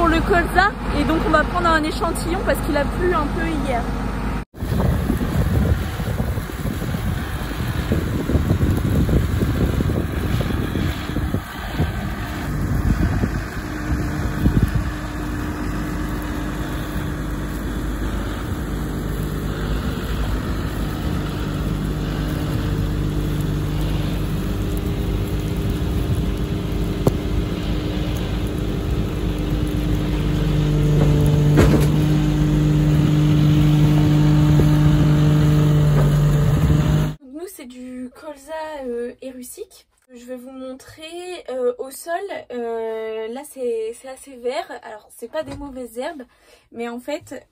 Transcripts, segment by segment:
pour le colza et donc on va prendre un échantillon parce qu'il a plu un peu hier. Érucique. Je vais vous montrer au sol, là c'est assez vert, alors c'est pas des mauvaises herbes, mais en fait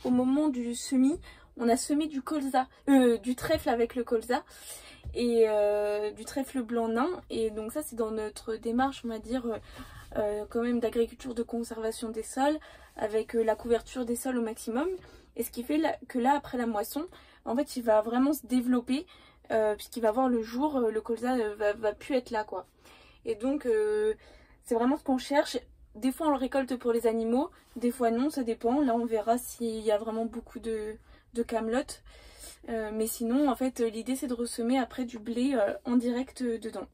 au moment du semis, on a semé du colza, du trèfle avec le colza et du trèfle blanc nain, et donc ça c'est dans notre démarche on va dire quand même d'agriculture de conservation des sols, avec la couverture des sols au maximum, et ce qui fait que là après la moisson, en fait il va vraiment se développer. Puisqu'il va voir le jour, le colza va plus être là quoi. Et donc c'est vraiment ce qu'on cherche. Des fois on le récolte pour les animaux, des fois non, ça dépend. Là on verra s'il y a vraiment beaucoup de camelotes. Mais sinon en fait l'idée c'est de ressemer après du blé en direct dedans.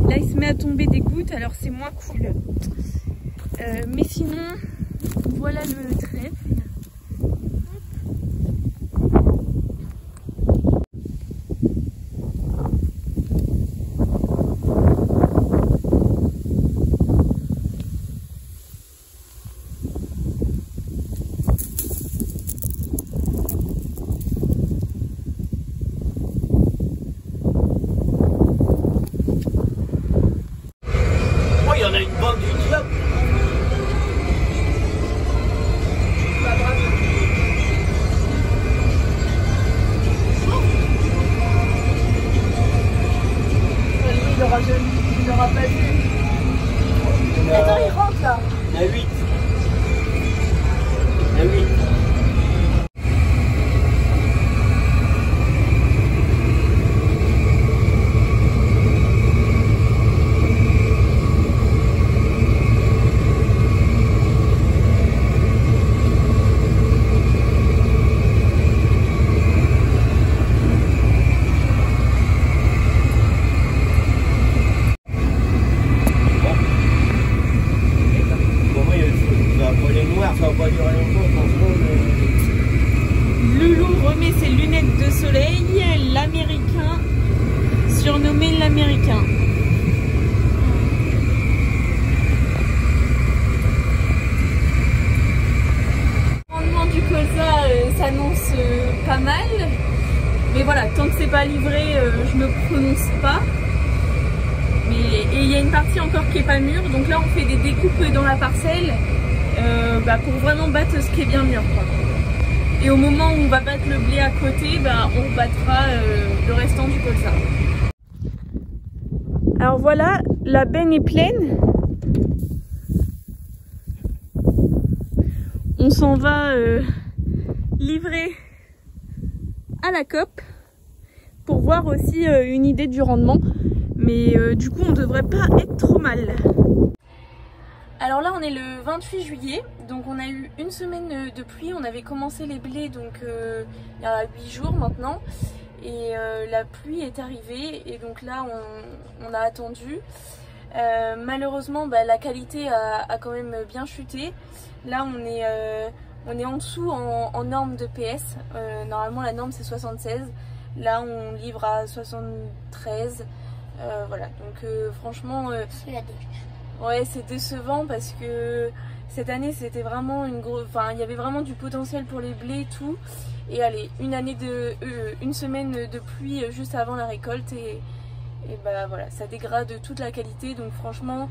Là il se met à tomber des gouttes, alors c'est moins cool. Mais sinon voilà le trèfle. Il n'aura pas vu. Attends, il rentre là. Il y a 8. Il y a 8. Loulou remet ses lunettes de soleil, l'américain, surnommé l'américain. Le rendement du colza s'annonce pas mal, mais voilà, tant que c'est pas livré, je me prononce pas. Et il y a une partie encore qui est pas mûre, donc là on fait des découpes dans la parcelle pour vraiment battre ce qui est bien mûr quoi. Et au moment où on va battre le blé à côté, on battra le restant du colza. Alors voilà, la benne est pleine. On s'en va livrer à la COP pour voir aussi une idée du rendement. Mais du coup on devrait pas être trop mal. Alors là on est le 28 juillet, donc on a eu une semaine de pluie, on avait commencé les blés donc il y a 8 jours maintenant, et la pluie est arrivée et donc là on a attendu. Malheureusement la qualité a quand même bien chuté. Là on est en dessous en norme de PS, normalement la norme c'est 76, là on livre à 73. Voilà, donc franchement ouais c'est décevant parce que cette année c'était vraiment il y avait vraiment du potentiel pour les blés et tout, et allez, une semaine de pluie juste avant la récolte et voilà, ça dégrade toute la qualité, donc franchement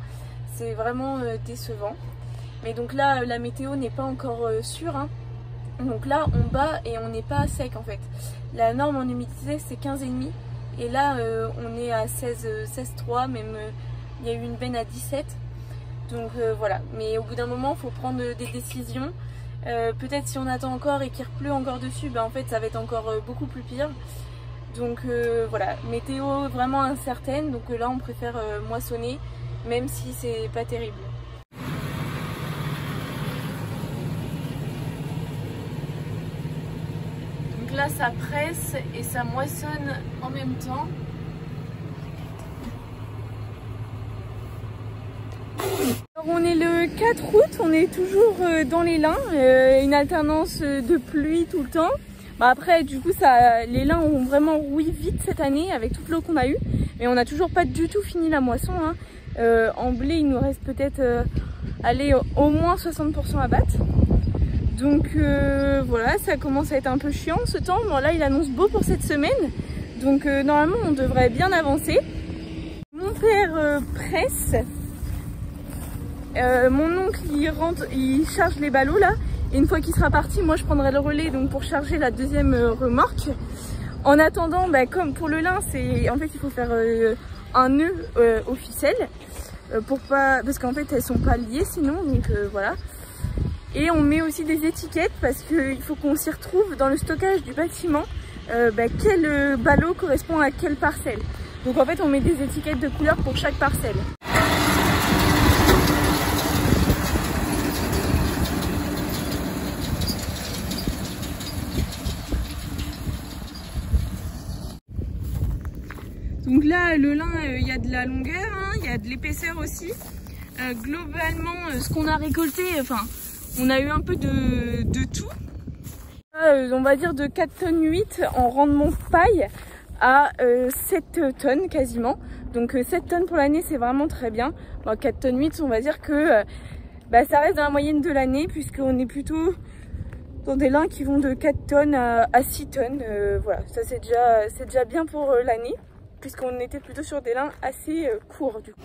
c'est vraiment décevant. Mais donc là la météo n'est pas encore sûre hein. Donc là on bat et on n'est pas sec en fait. La norme en humidité c'est 15,5. Et là on est à 16,3, même il y a eu une benne à 17. Donc voilà, mais au bout d'un moment il faut prendre des décisions. Peut-être si on attend encore et qu'il repleut encore dessus, en fait ça va être encore beaucoup plus pire. Donc voilà, météo vraiment incertaine, donc là on préfère moissonner, même si c'est pas terrible. là ça presse et ça moissonne en même temps. Alors on est le 4 août, on est toujours dans les lins, une alternance de pluie tout le temps. Bah après du coup les lins ont vraiment rouillé vite cette année avec toute l'eau qu'on a eue, mais on n'a toujours pas du tout fini la moisson, hein. En blé il nous reste peut-être au moins 60% à battre. Donc voilà, ça commence à être un peu chiant ce temps. Bon là il annonce beau pour cette semaine, donc normalement on devrait bien avancer. Mon père presse. Mon oncle il charge les ballots là, et une fois qu'il sera parti, moi je prendrai le relais donc pour charger la deuxième remorque. En attendant, bah, comme pour le lin, en fait il faut faire un nœud aux ficelles parce qu'en fait elles sont pas liées sinon, donc voilà. Et on met aussi des étiquettes parce qu'il faut qu'on s'y retrouve dans le stockage du bâtiment, quel ballot correspond à quelle parcelle. Donc en fait on met des étiquettes de couleur pour chaque parcelle. Donc là, le lin, il y a de la longueur, hein, il y a de l'épaisseur aussi. Globalement, ce qu'on a récolté, enfin, on a eu un peu de tout. On va dire de 4 tonnes 8 en rendement paille à 7 tonnes quasiment. Donc 7 tonnes pour l'année, c'est vraiment très bien. Bon, 4 tonnes 8, on va dire que ça reste dans la moyenne de l'année, puisqu'on est plutôt dans des lins qui vont de 4 tonnes à 6 tonnes. Voilà, ça c'est déjà bien pour l'année, puisqu'on était plutôt sur des lins assez courts du coup.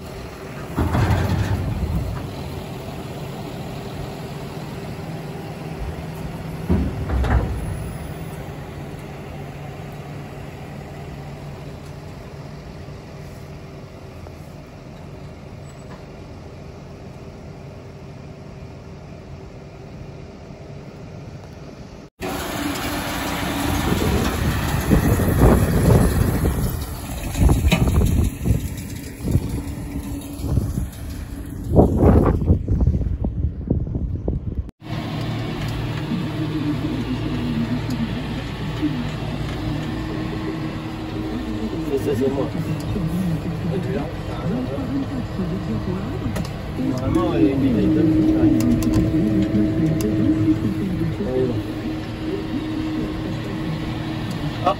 Ça c'est moi. Et tu là? Normalement, il y a une ah.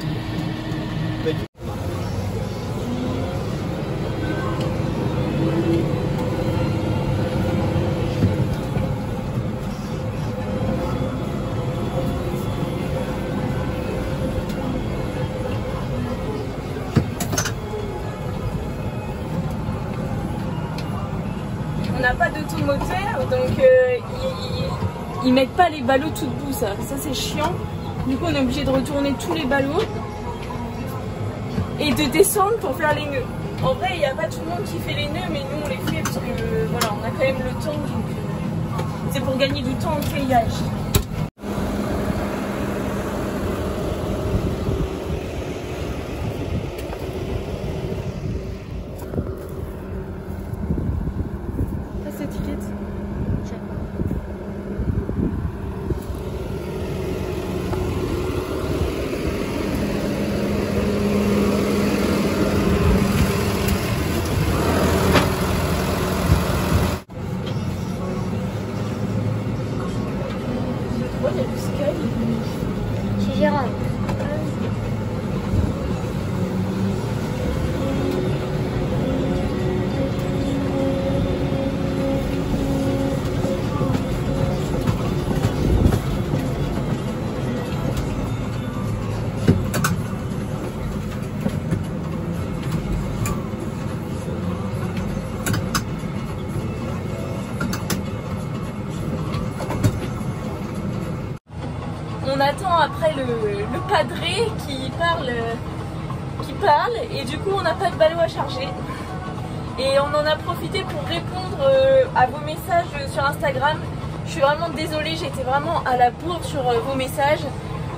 On n'a pas d'automoteur, donc ils mettent pas les ballots tout debout, ça c'est chiant. Du coup on est obligé de retourner tous les ballots et de descendre pour faire les nœuds. En vrai il n'y a pas tout le monde qui fait les nœuds, mais nous on les fait parce que voilà, on a quand même le temps, donc c'est pour gagner du temps en treillage. C'est Jérôme. On attend après le padré qui parle et du coup on n'a pas de ballot à charger. Et on en a profité pour répondre à vos messages sur Instagram. Je suis vraiment désolée, j'étais vraiment à la bourre sur vos messages.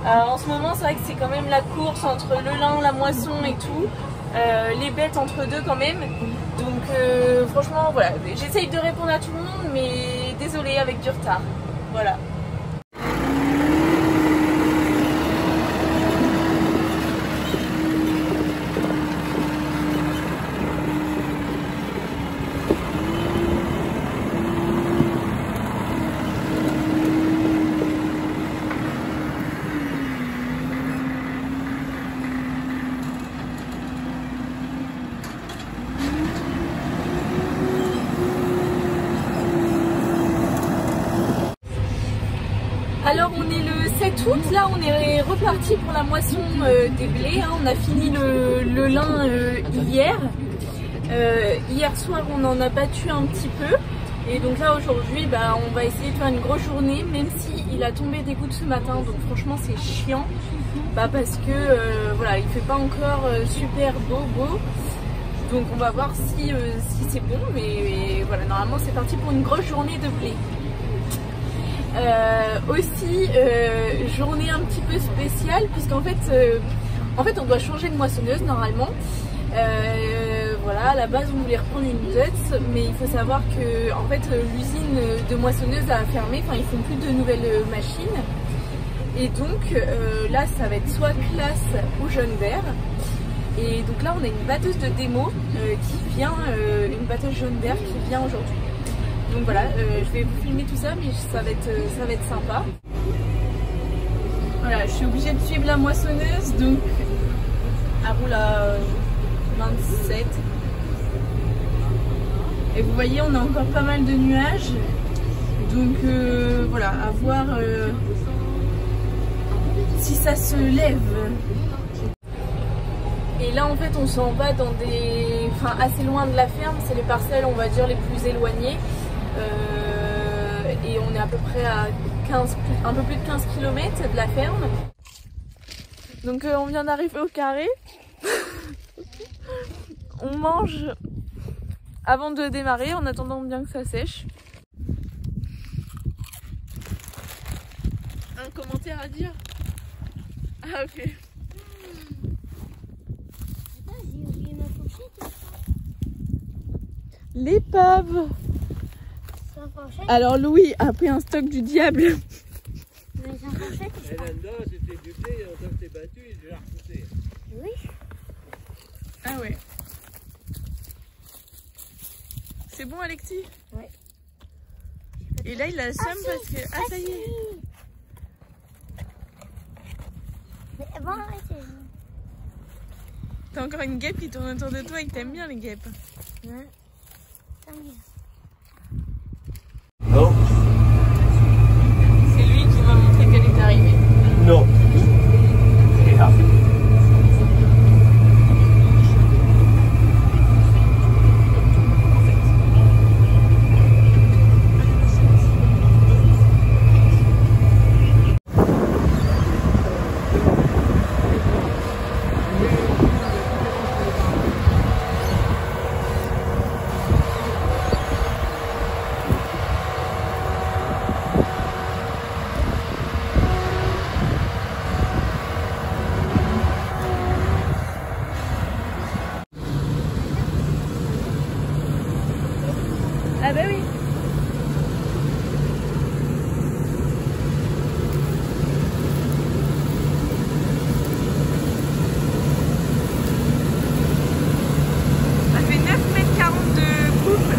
En ce moment c'est vrai que c'est quand même la course entre le lin, la moisson et tout. Les bêtes entre deux quand même. Donc franchement voilà, j'essaye de répondre à tout le monde mais désolée avec du retard. Voilà. Alors on est le 7 août, là on est reparti pour la moisson des blés, hein. On a fini le lin hier. Hier soir on en a battu un petit peu. Et donc là aujourd'hui on va essayer de faire une grosse journée, même si il a tombé des gouttes ce matin, donc franchement c'est chiant. Parce que voilà, il fait pas encore super beau. Donc on va voir si c'est bon, mais voilà, normalement c'est parti pour une grosse journée de blé. Aussi journée un petit peu spéciale, puisqu'en fait on doit changer de moissonneuse normalement. Voilà, à la base on voulait reprendre une Dutz, mais il faut savoir que en fait l'usine de moissonneuse a fermé, enfin ils font plus de nouvelles machines. Et donc là ça va être soit classe ou jaune vert. Et donc là on a une batteuse de démo qui vient, une batteuse jaune vert qui vient aujourd'hui. Donc voilà, je vais vous filmer tout ça, mais ça va être sympa. Voilà, je suis obligée de suivre la moissonneuse, donc elle roule à 27. Et vous voyez, on a encore pas mal de nuages. Donc voilà, à voir si ça se lève. Et là en fait on s'en va dans des... Enfin assez loin de la ferme, c'est les parcelles on va dire les plus éloignées. Et on est à peu près à un peu plus de 15 km de la ferme. Donc on vient d'arriver au carré. On mange avant de démarrer en attendant bien que ça sèche. Un commentaire à dire? Ah ok. L'épave. Alors Louis a pris un stock du diable. Et là-dedans, c'était du blé, et on s'est battu et je l'ai repoussé. Oui. Ah ouais. C'est bon Alexis? Ouais. Et là il a le seum parce que... Ah ça y est. Mais bon, arrêtez. T'as encore une guêpe qui tourne autour de toi et que t'aimes bien les guêpes. Ouais. Tant mieux. Non. C'est lui qui m'a montré qu'elle est arrivée. Non. Et là. Ah bah oui. Ça fait 9,40 m de couple.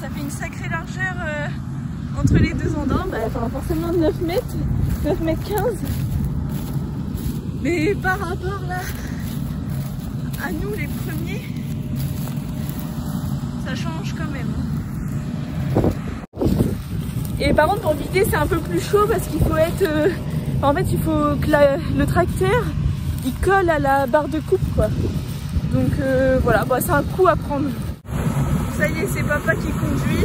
Ça fait une sacrée largeur entre les deux andins, enfin forcément 9 mètres, 9 mètres 15. Mais par rapport là à nous les premiers, ça change quand même. Et par contre pour vider c'est un peu plus chaud parce qu'il faut être... en fait il faut que le tracteur il colle à la barre de coupe quoi. Donc voilà, c'est un coup à prendre. Ça y est, c'est papa qui conduit.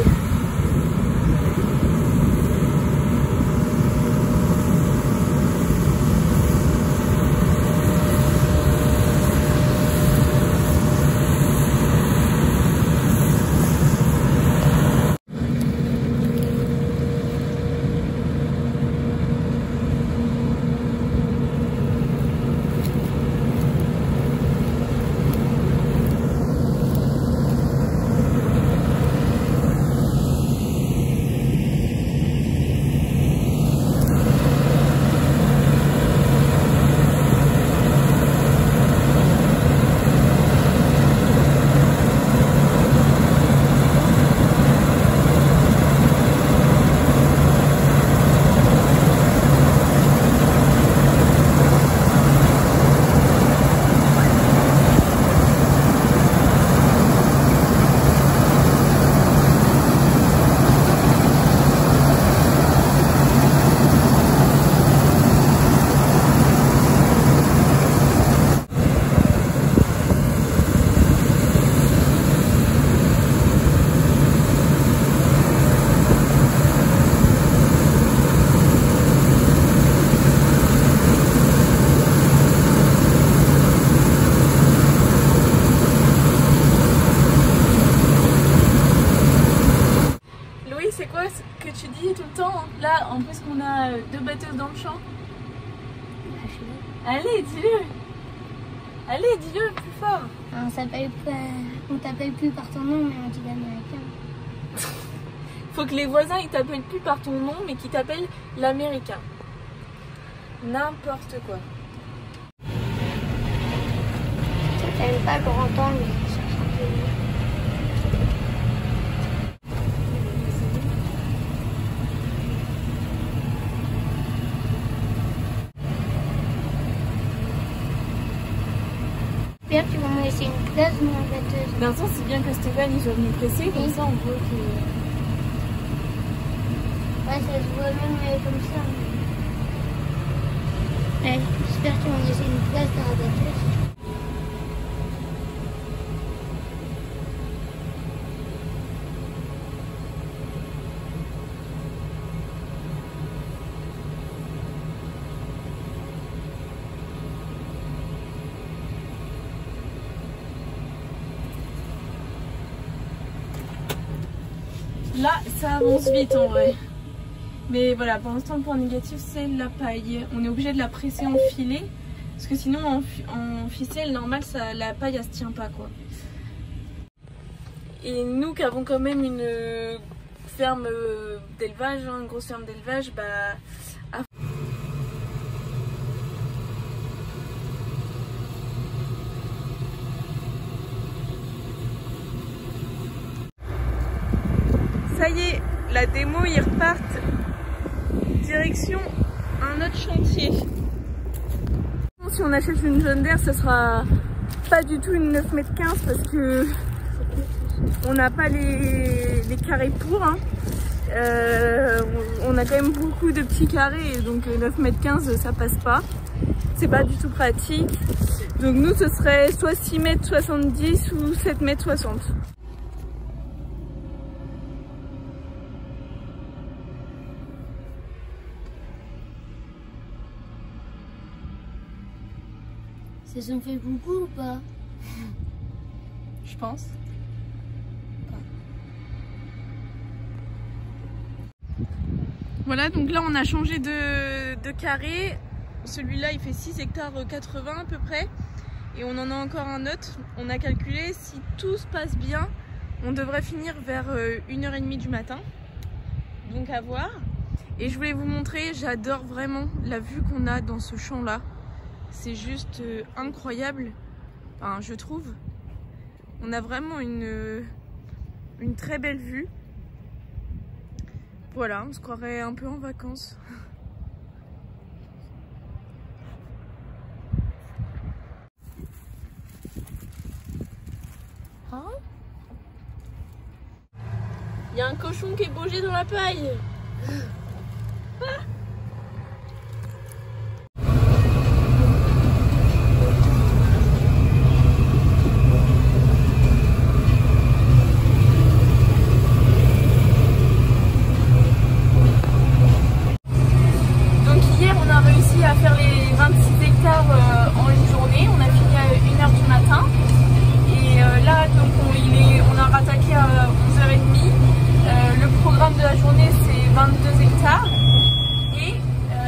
quoi que tu dis tout le temps? Là, en plus qu'on a 2 batteuses dans le champ. Allez, dis-le. Allez, dis-le plus fort. On t'appelle plus par ton nom, mais on dit l'américain. Faut que les voisins ils t'appellent plus par ton nom, mais qu'ils t'appellent l'américain. N'importe quoi. T'aimes pas grand temps, mais ça change de vie. J'espère qu'ils vont me laisser une place dans la batteuse. D'un sens, c'est bien que Stéphane il soit venu presser, comme ça on voit que. Ouais, ça se voit même comme ça. Ouais, j'espère qu'ils vont me laisser une place dans la batteuse. Là, ça avance vite en vrai. Mais voilà, pour l'instant, le point négatif, c'est la paille. On est obligé de la presser en filet. Parce que sinon, en ficelle, normal, la paille, elle se tient pas, quoi. Et nous qui avons quand même une ferme d'élevage, une grosse ferme d'élevage, bah... Ça y est, la démo, ils repartent direction un autre chantier. Si on achète une John Deere, ce sera pas du tout une 9,15 m parce que on n'a pas les carrés pour. Hein. On a quand même beaucoup de petits carrés, donc 9,15 m ça passe pas. C'est pas du tout pratique. Donc nous, ce serait soit 6,70 m ou 7,60 m. Ça se me fait beaucoup ou pas? Je pense. Voilà, donc là on a changé de carré. Celui-là il fait 6 hectares 80 à peu près. Et on en a encore un autre. On a calculé, si tout se passe bien, on devrait finir vers 1h30 du matin. Donc à voir. Et je voulais vous montrer, j'adore vraiment la vue qu'on a dans ce champ-là. C'est juste incroyable, enfin, je trouve. On a vraiment une très belle vue. Voilà, on se croirait un peu en vacances. Hein? Il y a un cochon qui est bougé dans la paille. Ah! À faire les 26 hectares en une journée. On a fini à 1h du matin et là donc on a rattaqué à 11h30. Le programme de la journée c'est 22 hectares et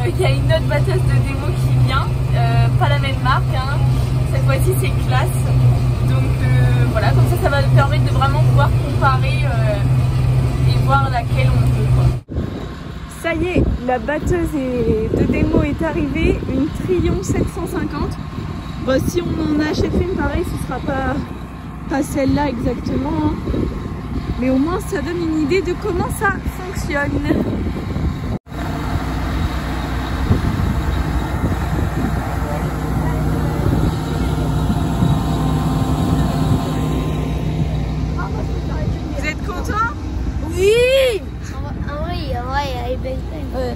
il y a une autre batteuse de démo qui vient, pas la même marque, hein. Cette fois-ci c'est Classe, donc voilà, comme ça va nous permettre de vraiment pouvoir comparer et voir laquelle on veut, quoi. Ça y est, la batteuse de démo est arrivée, une Trion 750. Bon, si on en achète une pareille, ce sera pas celle-là exactement. Hein. Mais au moins, ça donne une idée de comment ça fonctionne. Vous êtes contents? Oui! Ouais, elle est belle. Ouais.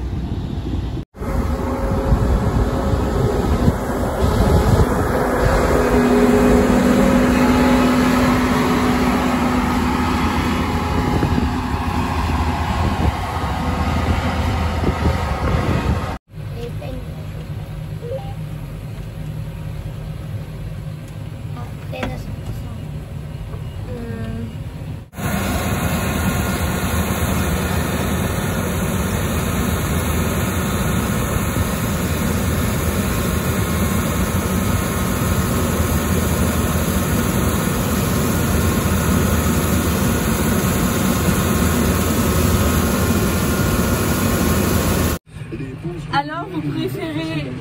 vous préférez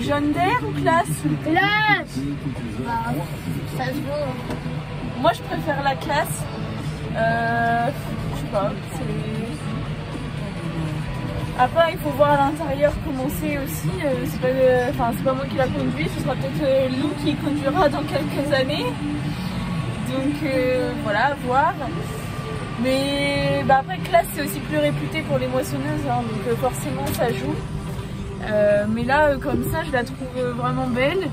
John Deere ou Classe? Classe. Bah, ça se voit. Moi je préfère la Classe. Je sais pas, après il faut voir à l'intérieur comment c'est aussi. C'est pas moi qui la conduis, ce sera peut-être Lou qui conduira dans quelques années. Donc voilà, à voir. Mais après Classe c'est aussi plus réputé pour les moissonneuses, hein, donc forcément ça joue. Mais là comme ça je la trouve vraiment belle.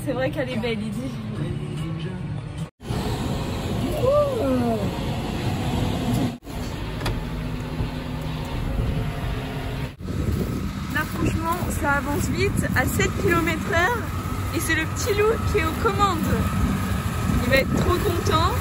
C'est vrai qu'elle est belle, il dit. Là franchement ça avance vite à 7 km/h et c'est le petit Lou qui est aux commandes. Il va être trop content.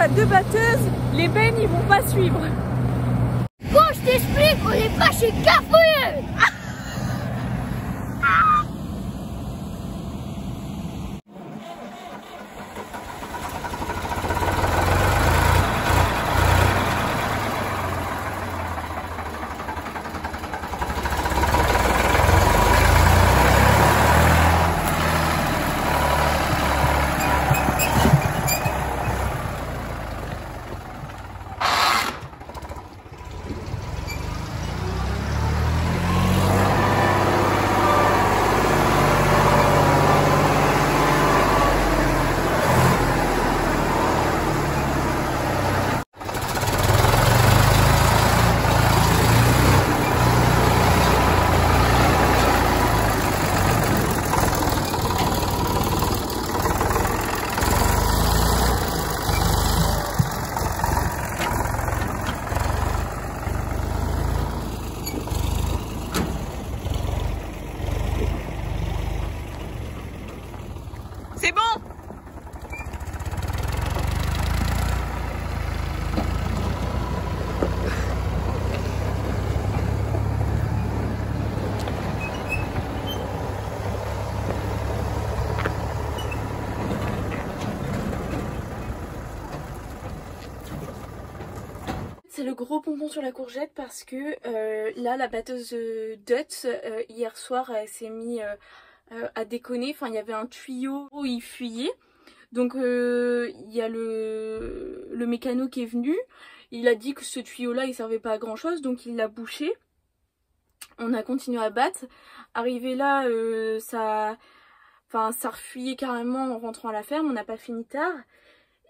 À 2 batteuses, les bennes ils vont pas suivre. Bon, je t'explique, on est pas chez Carrefour. C'est bon. C'est le gros pompon sur la courgette parce que là la batteuse Dutz hier soir elle s'est mise à déconner. Enfin il y avait un tuyau où il fuyait. Donc il y a le mécano qui est venu. Il a dit que ce tuyau là il servait pas à grand chose, donc il l'a bouché. On a continué à battre. Arrivé là ça refuyait carrément en rentrant à la ferme. On n'a pas fini tard.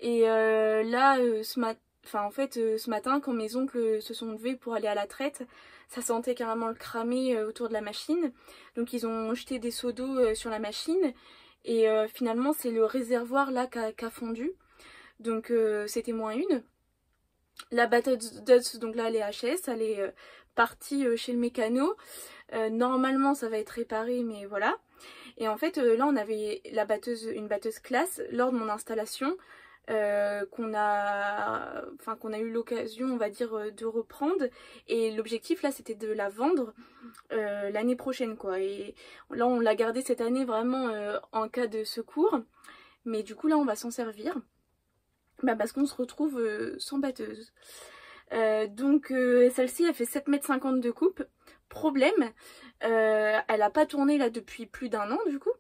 Et là ce matin, quand mes oncles se sont levés pour aller à la traite, ça sentait carrément le cramer autour de la machine. Donc ils ont jeté des seaux d'eau sur la machine. Et finalement, c'est le réservoir là qui a fondu. Donc c'était -1. La batteuse Dutz, donc là elle est HS, elle est partie chez le mécano. Normalement ça va être réparé, mais voilà. Et en fait là on avait une batteuse Classe lors de mon installation. qu'on a eu l'occasion, on va dire, de reprendre. Et l'objectif là, c'était de la vendre l'année prochaine, quoi. Et là, on l'a gardée cette année vraiment en cas de secours. Mais du coup, là, on va s'en servir. Parce qu'on se retrouve sans batteuse. Donc celle-ci, elle fait 7,50 m de coupe. Problème, elle n'a pas tourné là depuis plus d'1 an du coup.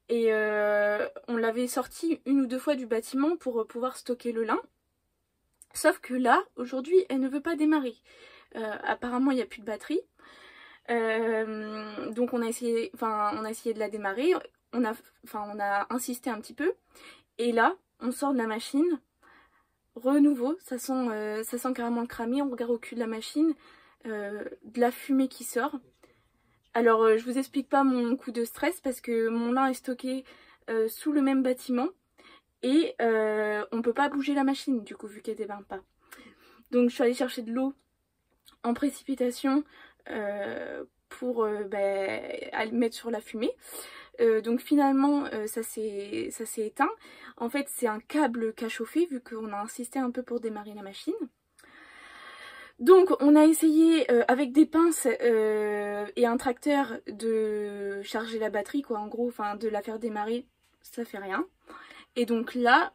Et on l'avait sortie 1 ou 2 fois du bâtiment pour pouvoir stocker le lin. Sauf que là, aujourd'hui, elle ne veut pas démarrer. Apparemment, il n'y a plus de batterie. Donc on a essayé de la démarrer. On a insisté un petit peu. Et là, on sort de la machine. Renouveau, ça sent carrément le cramé. On regarde au cul de la machine, de la fumée qui sort. Alors je vous explique pas mon coup de stress parce que mon lin est stocké sous le même bâtiment et on peut pas bouger la machine du coup vu qu'elle démarre pas. Donc je suis allée chercher de l'eau en précipitation pour aller mettre sur la fumée. Donc finalement ça s'est éteint. En fait c'est un câble qui a chauffé vu qu'on a insisté un peu pour démarrer la machine. Donc on a essayé avec des pinces et un tracteur de charger la batterie quoi, en gros, de la faire démarrer, ça fait rien. Et donc là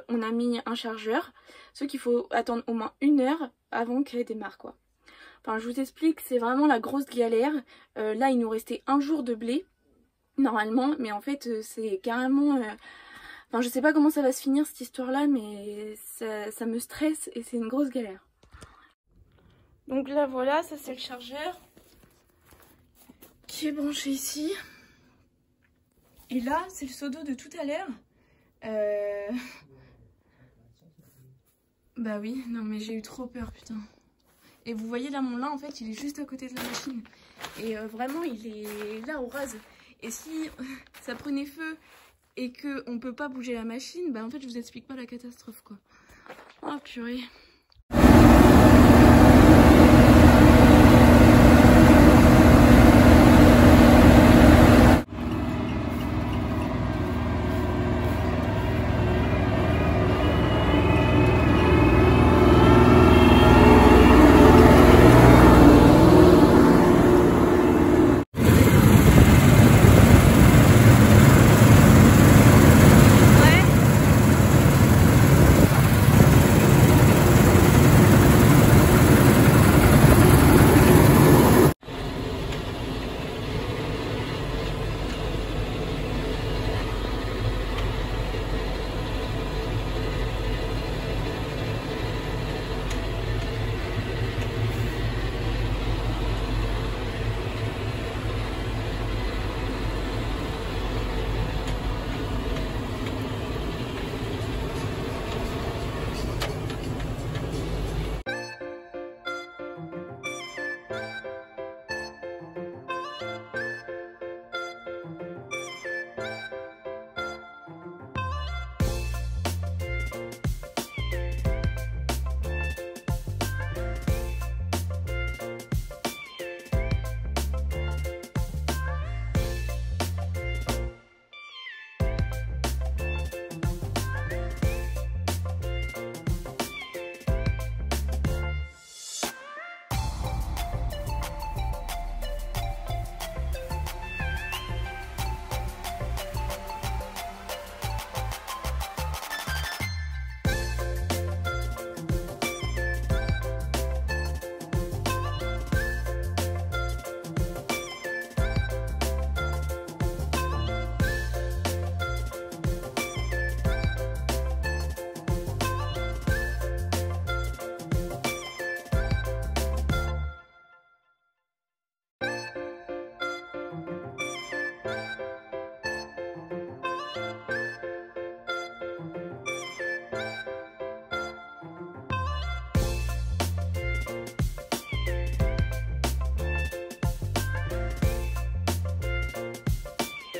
on a mis un chargeur, ce qu'il faut attendre au moins 1 heure avant qu'elle démarre quoi. Enfin je vous explique, c'est vraiment la grosse galère. Là il nous restait 1 jour de blé normalement, mais en fait c'est carrément... je sais pas comment ça va se finir cette histoire là, mais ça me stresse et c'est une grosse galère. Donc là voilà, ça c'est le chargeur qui est branché ici. Et là c'est le seau d'eau de tout à l'heure. Bah oui, non mais j'ai eu trop peur putain. Et vous voyez là mon lin en fait il est juste à côté de la machine. Et vraiment il est là au rase. Et si ça prenait feu et qu'on peut pas bouger la machine, en fait je vous explique pas la catastrophe quoi. Oh purée.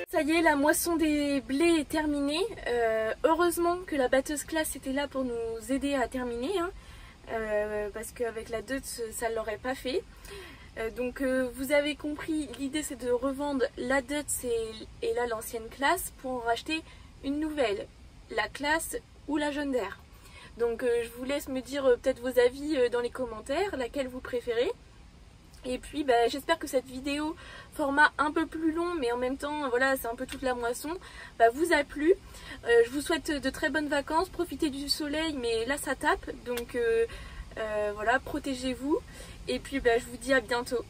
Ça y est, la moisson des blés est terminée. Heureusement que la batteuse classe était là pour nous aider à terminer, hein, parce qu'avec la Deutz, ça ne l'aurait pas fait. Donc vous avez compris, l'idée c'est de revendre la Deutz et là l'ancienne classe pour en racheter une nouvelle. la classe ou la jaune d'air. Donc je vous laisse me dire peut-être vos avis dans les commentaires, laquelle vous préférez. Et puis j'espère que cette vidéo, format un peu plus long mais en même temps voilà, c'est un peu toute la moisson, vous a plu. Je vous souhaite de très bonnes vacances, profitez du soleil mais là ça tape, donc voilà, protégez-vous. Et puis je vous dis à bientôt.